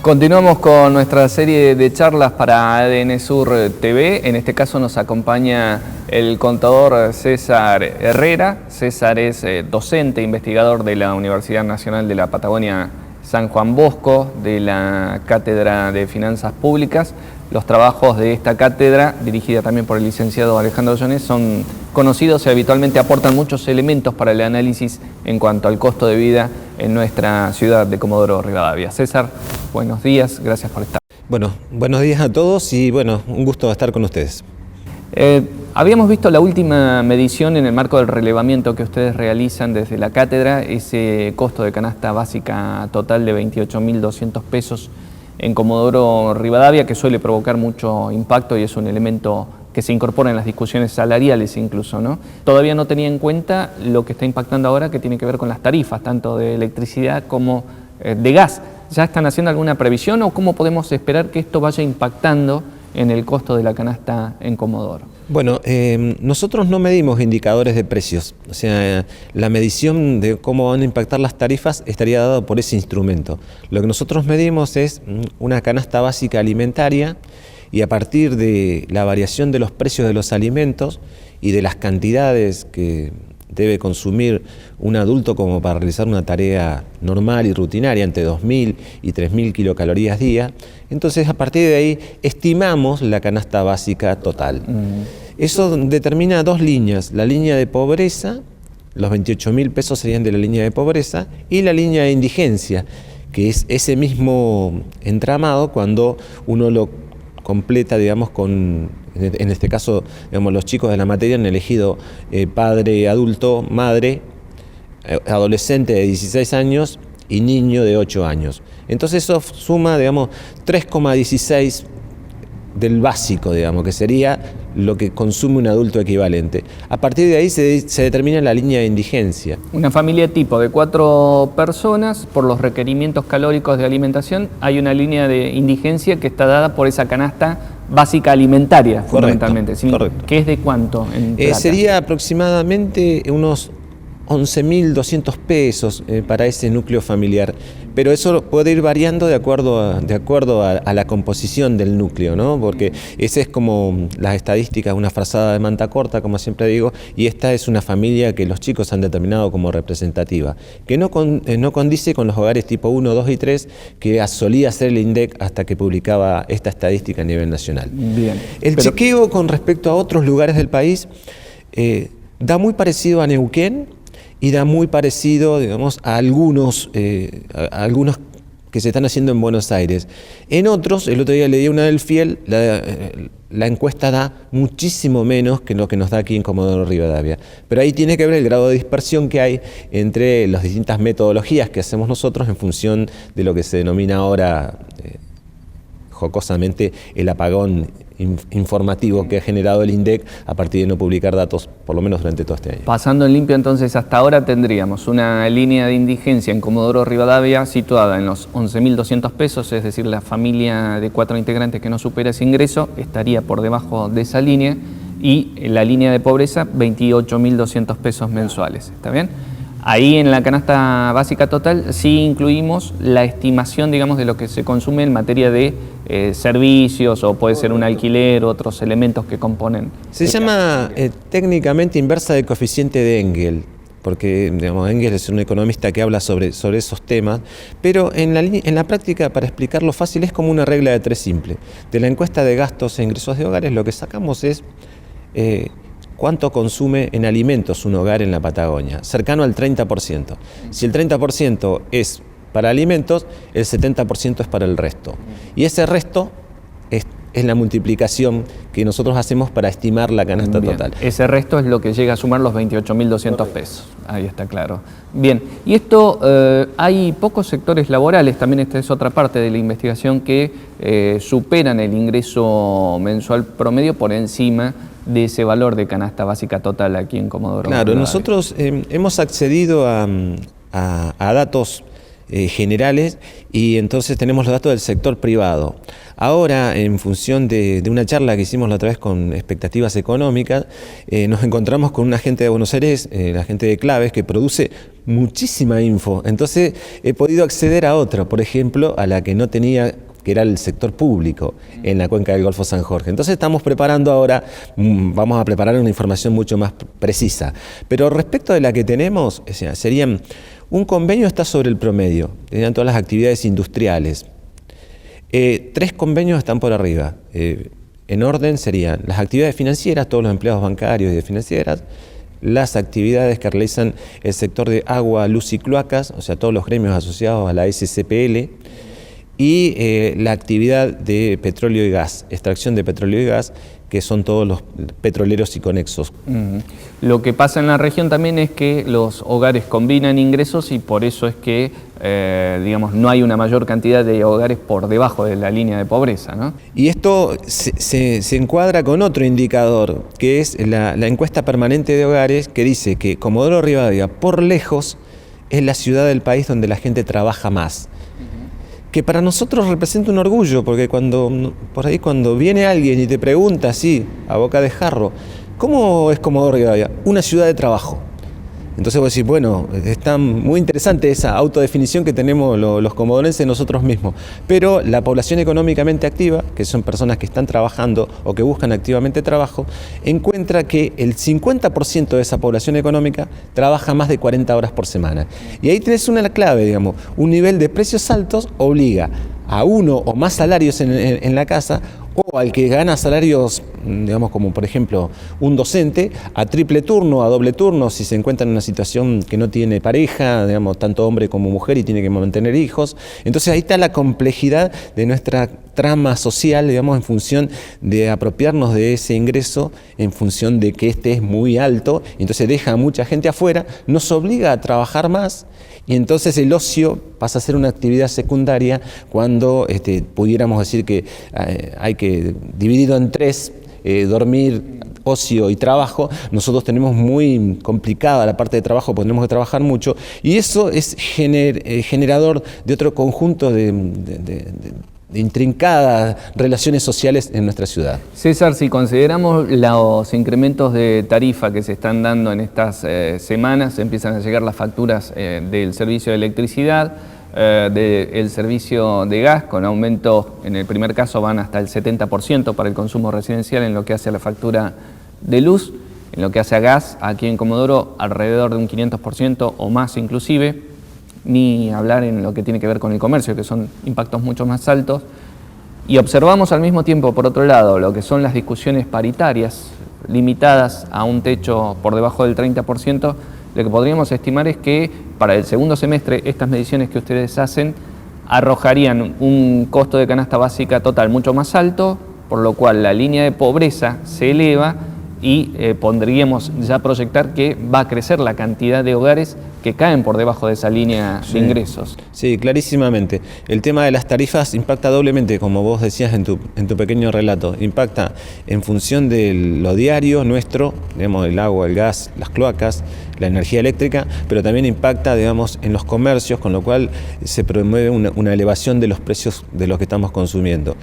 Continuamos con nuestra serie de charlas para ADN Sur TV. En este caso nos acompaña el contador César Herrera. César es docente, investigador de la Universidad Nacional de la Patagonia San Juan Bosco, de la Cátedra de Finanzas Públicas. Los trabajos de esta cátedra, dirigida también por el licenciado Alejandro Llones, son conocidos y habitualmente aportan muchos elementos para el análisis en cuanto al costo de vida en nuestra ciudad de Comodoro Rivadavia. César, buenos días, gracias por estar. Bueno, buenos días a todos y bueno, un gusto estar con ustedes. Habíamos visto la última medición en el marco del relevamiento que ustedes realizan desde la cátedra, ese costo de canasta básica total de 28.200 pesos en Comodoro Rivadavia, que suele provocar mucho impacto y es un elemento que se incorpora en las discusiones salariales incluso, ¿no? Todavía no tenía en cuenta lo que está impactando ahora, que tiene que ver con las tarifas, tanto de electricidad como de gas. ¿Ya están haciendo alguna previsión o cómo podemos esperar que esto vaya impactando en el costo de la canasta en Comodoro? Bueno, nosotros no medimos indicadores de precios, o sea, la medición de cómo van a impactar las tarifas estaría dada por ese instrumento. Lo que nosotros medimos es una canasta básica alimentaria y a partir de la variación de los precios de los alimentos y de las cantidades que debe consumir un adulto como para realizar una tarea normal y rutinaria entre 2.000 y 3.000 kilocalorías día. Entonces, a partir de ahí, estimamos la canasta básica total. Eso determina dos líneas, la línea de pobreza, los 28.000 pesos serían de la línea de pobreza, y la línea de indigencia, que es ese mismo entramado cuando uno lo completa, digamos, en este caso, digamos, los chicos de la materia han elegido padre adulto, madre, adolescente de 16 años y niño de 8 años. Entonces eso suma, digamos, 3,16 del básico, digamos, que sería lo que consume un adulto equivalente. A partir de ahí se determina la línea de indigencia. Una familia tipo de 4 personas, por los requerimientos calóricos de alimentación, hay una línea de indigencia que está dada por esa canasta básica alimentaria, fundamentalmente. ¿Sí? Correcto. ¿Qué es de cuánto en plata? Sería aproximadamente unos 11.200 pesos para ese núcleo familiar, pero eso puede ir variando de acuerdo a la composición del núcleo, ¿no? Porque ese es como las estadísticas, una frazada de manta corta, como siempre digo, y esta es una familia que los chicos han determinado como representativa, que no condice con los hogares tipo 1, 2 y 3 que solía hacer el INDEC hasta que publicaba esta estadística a nivel nacional. Bien. Chequeo con respecto a otros lugares del país da muy parecido a Neuquén, y da muy parecido, digamos, a algunos que se están haciendo en Buenos Aires. En otros, el otro día leí una del Fiel, la encuesta da muchísimo menos que lo que nos da aquí en Comodoro Rivadavia. Pero ahí tiene que ver el grado de dispersión que hay entre las distintas metodologías que hacemos nosotros en función de lo que se denomina ahora jocosamente el apagón informativo que ha generado el INDEC a partir de no publicar datos, por lo menos durante todo este año. Pasando en limpio, entonces, hasta ahora tendríamos una línea de indigencia en Comodoro Rivadavia situada en los 11.200 pesos, es decir, la familia de 4 integrantes que no supera ese ingreso estaría por debajo de esa línea, y la línea de pobreza 28.200 pesos mensuales. ¿Está bien? Ahí en la canasta básica total sí incluimos la estimación, digamos, de lo que se consume en materia de servicios, o puede ser un alquiler, otros elementos que componen. Se llama técnicamente inversa del coeficiente de Engel, porque, digamos, Engel es un economista que habla sobre esos temas, pero en la práctica, para explicarlo fácil, es como una regla de 3 simple. De la encuesta de gastos e ingresos de hogares lo que sacamos es cuánto consume en alimentos un hogar en la Patagonia, cercano al 30%. Si el 30% es para alimentos, el 70% es para el resto. Y ese resto es la multiplicación que nosotros hacemos para estimar la canasta total. Ese resto es lo que llega a sumar los 28.200 pesos. Ahí está claro. Bien, y esto, hay pocos sectores laborales, también esta es otra parte de la investigación, que superan el ingreso mensual promedio por encima de ese valor de canasta básica total aquí en Comodoro. Claro, nosotros hemos accedido a datos generales, y entonces tenemos los datos del sector privado. Ahora, en función de una charla que hicimos la otra vez con expectativas económicas, nos encontramos con una gente de Buenos Aires, la gente de Claves, que produce muchísima info. Entonces he podido acceder a otra, por ejemplo, a la que no tenía, que era el sector público en la cuenca del Golfo San Jorge. Entonces estamos preparando ahora, vamos a preparar una información mucho más precisa. Pero respecto de la que tenemos, o sea, serían, un convenio está sobre el promedio, tenían todas las actividades industriales. 3 convenios están por arriba. En orden serían las actividades financieras, todos los empleados bancarios y de financieras, las actividades que realizan el sector de agua, luz y cloacas, o sea, todos los gremios asociados a la SCPL, y la actividad de petróleo y gas, extracción de petróleo y gas, que son todos los petroleros y conexos. Lo que pasa en la región también es que los hogares combinan ingresos y por eso es que, digamos, no hay una mayor cantidad de hogares por debajo de la línea de pobreza, ¿no? Y esto se encuadra con otro indicador, que es la encuesta permanente de hogares, que dice que Comodoro Rivadavia, por lejos, es la ciudad del país donde la gente trabaja más. Que para nosotros representa un orgullo, porque por ahí cuando viene alguien y te pregunta así, a boca de jarro, ¿cómo es Comodoro Rivadavia? Una ciudad de trabajo. Entonces vos decís, bueno, está muy interesante esa autodefinición que tenemos los comodorenses nosotros mismos, pero la población económicamente activa, que son personas que están trabajando o que buscan activamente trabajo, encuentra que el 50% de esa población económica trabaja más de 40 horas por semana. Y ahí tenés una clave, digamos, un nivel de precios altos obliga a uno o más salarios en la casa, o al que gana salarios, digamos, como por ejemplo un docente, a triple turno, a doble turno, si se encuentra en una situación que no tiene pareja, digamos, tanto hombre como mujer y tiene que mantener hijos. Entonces ahí está la complejidad de nuestra trama social, digamos, en función de apropiarnos de ese ingreso, en función de que este es muy alto, entonces deja a mucha gente afuera, nos obliga a trabajar más, y entonces el ocio pasa a ser una actividad secundaria cuando pudiéramos decir que hay que, dividido en 3, dormir, ocio y trabajo. Nosotros tenemos muy complicada la parte de trabajo, porque tenemos que trabajar mucho, y eso es generador de otro conjunto de intrincadas relaciones sociales en nuestra ciudad. César, si consideramos los incrementos de tarifa que se están dando en estas semanas, empiezan a llegar las facturas del servicio de electricidad, del servicio de gas, con aumento, en el primer caso van hasta el 70% para el consumo residencial en lo que hace a la factura de luz, en lo que hace a gas, aquí en Comodoro alrededor de un 500% o más inclusive, ni hablar en lo que tiene que ver con el comercio, que son impactos mucho más altos. Y observamos al mismo tiempo, por otro lado, lo que son las discusiones paritarias, limitadas a un techo por debajo del 30%, lo que podríamos estimar es que para el segundo semestre estas mediciones que ustedes hacen arrojarían un costo de canasta básica total mucho más alto, por lo cual la línea de pobreza se eleva y podríamos ya proyectar que va a crecer la cantidad de hogares que caen por debajo de esa línea de ingresos. Sí, clarísimamente. El tema de las tarifas impacta doblemente, como vos decías en tu pequeño relato. Impacta en función de lo diario nuestro, digamos, el agua, el gas, las cloacas, la energía eléctrica, pero también impacta, digamos, en los comercios, con lo cual se promueve una elevación de los precios de los que estamos consumiendo.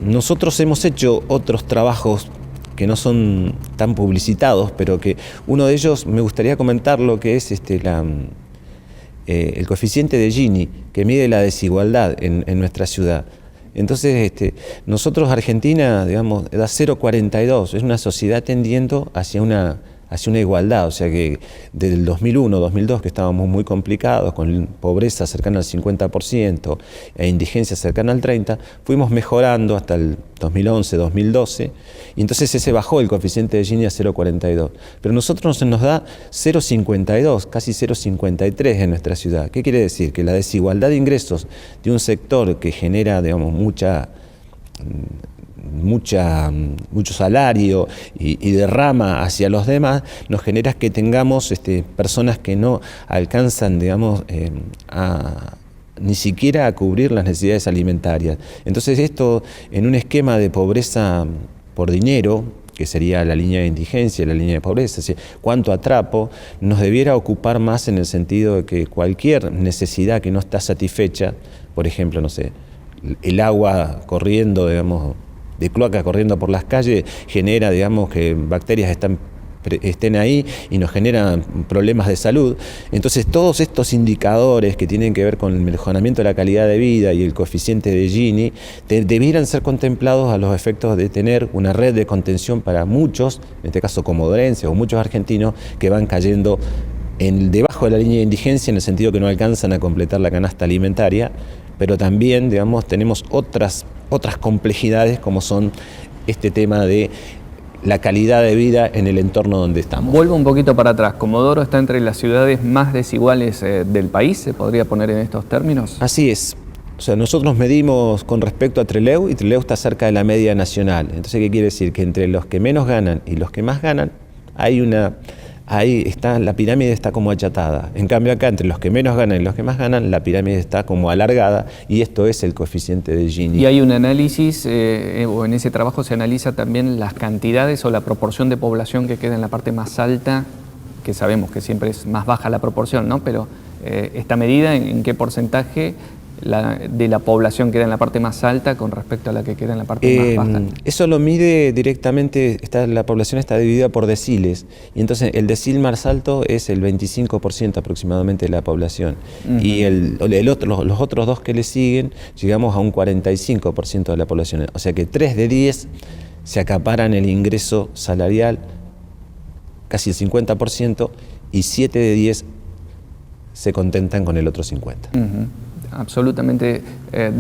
Nosotros hemos hecho otros trabajos que no son tan publicitados, pero que uno de ellos me gustaría comentar, lo que es el coeficiente de Gini, que mide la desigualdad en nuestra ciudad. Entonces, nosotros, Argentina, digamos, da 0,42, es una sociedad tendiendo hacia una igualdad, o sea que desde el 2001, 2002, que estábamos muy complicados, con pobreza cercana al 50% e indigencia cercana al 30%, fuimos mejorando hasta el 2011, 2012, y entonces ese bajó el coeficiente de Gini a 0,42. Pero nosotros nos da 0,52, casi 0,53 en nuestra ciudad. ¿Qué quiere decir? Que la desigualdad de ingresos de un sector que genera, digamos, mucho salario y derrama hacia los demás, nos genera que tengamos personas que no alcanzan, digamos, ni siquiera a cubrir las necesidades alimentarias. Entonces esto, en un esquema de pobreza por dinero, que sería la línea de indigencia, la línea de pobreza, es decir, cuánto atrapo, nos debiera ocupar más en el sentido de que cualquier necesidad que no está satisfecha, por ejemplo, no sé, el agua corriendo, digamos, de cloaca corriendo por las calles, genera, digamos, que bacterias estén ahí y nos generan problemas de salud. Entonces todos estos indicadores que tienen que ver con el mejoramiento de la calidad de vida y el coeficiente de Gini debieran ser contemplados a los efectos de tener una red de contención para muchos, en este caso comodorenses o muchos argentinos que van cayendo debajo de la línea de indigencia en el sentido que no alcanzan a completar la canasta alimentaria, pero también, digamos, tenemos otras complejidades como son este tema de la calidad de vida en el entorno donde estamos. Vuelvo un poquito para atrás. ¿Comodoro está entre las ciudades más desiguales del país? ¿Se podría poner en estos términos? Así es. O sea, nosotros medimos con respecto a Trelew y Trelew está cerca de la media nacional. Entonces, ¿qué quiere decir? Que entre los que menos ganan y los que más ganan, ahí está, la pirámide está como achatada. En cambio acá, entre los que menos ganan y los que más ganan, la pirámide está como alargada y esto es el coeficiente de Gini. Y hay un análisis, o en ese trabajo se analiza también las cantidades o la proporción de población que queda en la parte más alta, que sabemos que siempre es más baja la proporción, ¿no? Pero esta medida, ¿en qué porcentaje de la población queda en la parte más alta con respecto a la que queda en la parte más baja? Eso lo mide directamente, la población está dividida por deciles, y entonces el decil más alto es el 25% aproximadamente de la población, y los otros dos que le siguen, llegamos a un 45% de la población, o sea que 3 de 10 se acaparan el ingreso salarial, casi el 50%, y 7 de 10 se contentan con el otro 50%. Absolutamente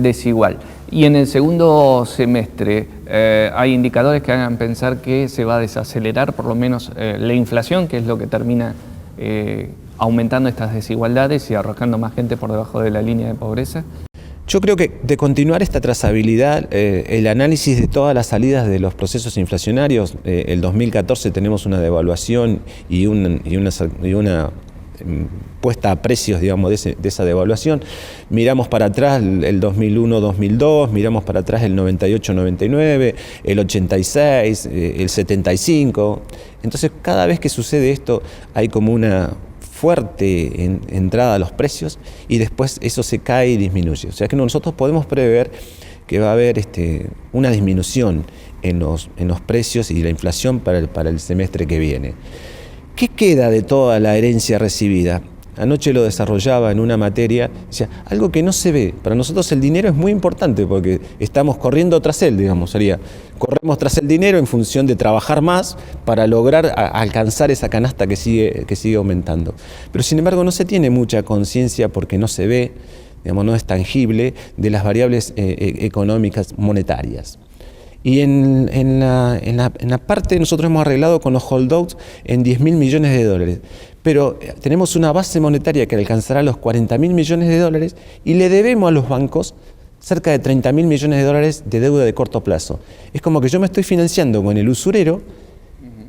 desigual. Y en el segundo semestre, ¿hay indicadores que hagan pensar que se va a desacelerar por lo menos la inflación, que es lo que termina aumentando estas desigualdades y arrojando más gente por debajo de la línea de pobreza? Yo creo que de continuar esta trazabilidad, el análisis de todas las salidas de los procesos inflacionarios, el 2014 tenemos una devaluación y una puesta a precios, digamos, de esa devaluación. Miramos para atrás el 2001-2002, miramos para atrás el 98-99, el 86, el 75. Entonces, cada vez que sucede esto, hay como una fuerte entrada a los precios y después eso se cae y disminuye. O sea que nosotros podemos prever que va a haber una disminución en los precios y la inflación para el semestre que viene. ¿Qué queda de toda la herencia recibida? Anoche lo desarrollaba en una materia, decía, algo que no se ve. Para nosotros el dinero es muy importante porque estamos corriendo tras él, digamos, corremos tras el dinero en función de trabajar más para lograr alcanzar esa canasta que sigue aumentando. Pero sin embargo no se tiene mucha conciencia porque no se ve, digamos, no es tangible de las variables económicas monetarias. Y en la parte nosotros hemos arreglado con los holdouts en 10.000 millones de dólares, pero tenemos una base monetaria que alcanzará los 40.000 millones de dólares y le debemos a los bancos cerca de 30.000 millones de dólares de deuda de corto plazo. Es como que yo me estoy financiando con el usurero,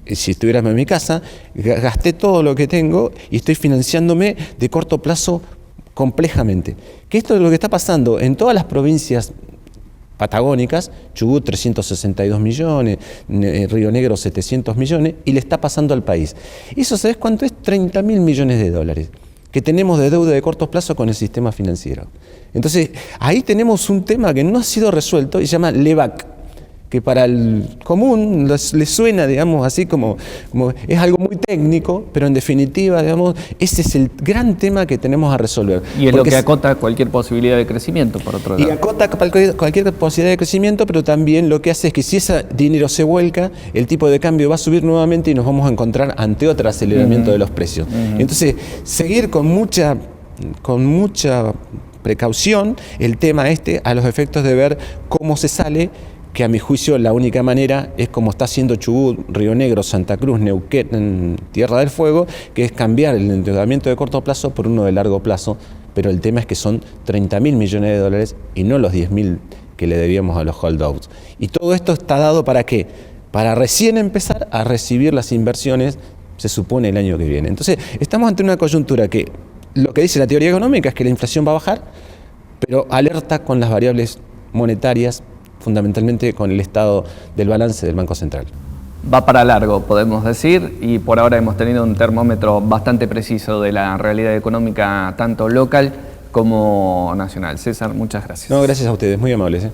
si estuviéramos en mi casa, gasté todo lo que tengo y estoy financiándome de corto plazo complejamente. Que esto es lo que está pasando en todas las provincias patagónicas, Chubut 362 millones, Río Negro 700 millones, y le está pasando al país. Eso, ¿sabes cuánto es? 30.000 millones de dólares que tenemos de deuda de corto plazo con el sistema financiero. Entonces, ahí tenemos un tema que no ha sido resuelto y se llama LEVAC, que para el común le suena, digamos, así como es algo muy técnico, pero en definitiva, digamos, ese es el gran tema que tenemos a resolver. Y es lo que acota cualquier posibilidad de crecimiento, por otro lado. Y acota cualquier posibilidad de crecimiento, pero también lo que hace es que si ese dinero se vuelca, el tipo de cambio va a subir nuevamente y nos vamos a encontrar ante otro aceleramiento de los precios. Entonces, seguir con mucha precaución el tema a los efectos de ver cómo se sale, que a mi juicio la única manera es como está haciendo Chubut, Río Negro, Santa Cruz, Neuquén, Tierra del Fuego, que es cambiar el endeudamiento de corto plazo por uno de largo plazo, pero el tema es que son 30.000 millones de dólares y no los 10.000 que le debíamos a los holdouts. Y todo esto está dado ¿para qué? Para recién empezar a recibir las inversiones, se supone, el año que viene. Entonces, estamos ante una coyuntura que lo que dice la teoría económica es que la inflación va a bajar, pero alerta con las variables monetarias, fundamentalmente con el estado del balance del Banco Central. va para largo, podemos decir, y por ahora hemos tenido un termómetro bastante preciso de la realidad económica, tanto local como nacional. César, muchas gracias. No, gracias a ustedes, muy amables.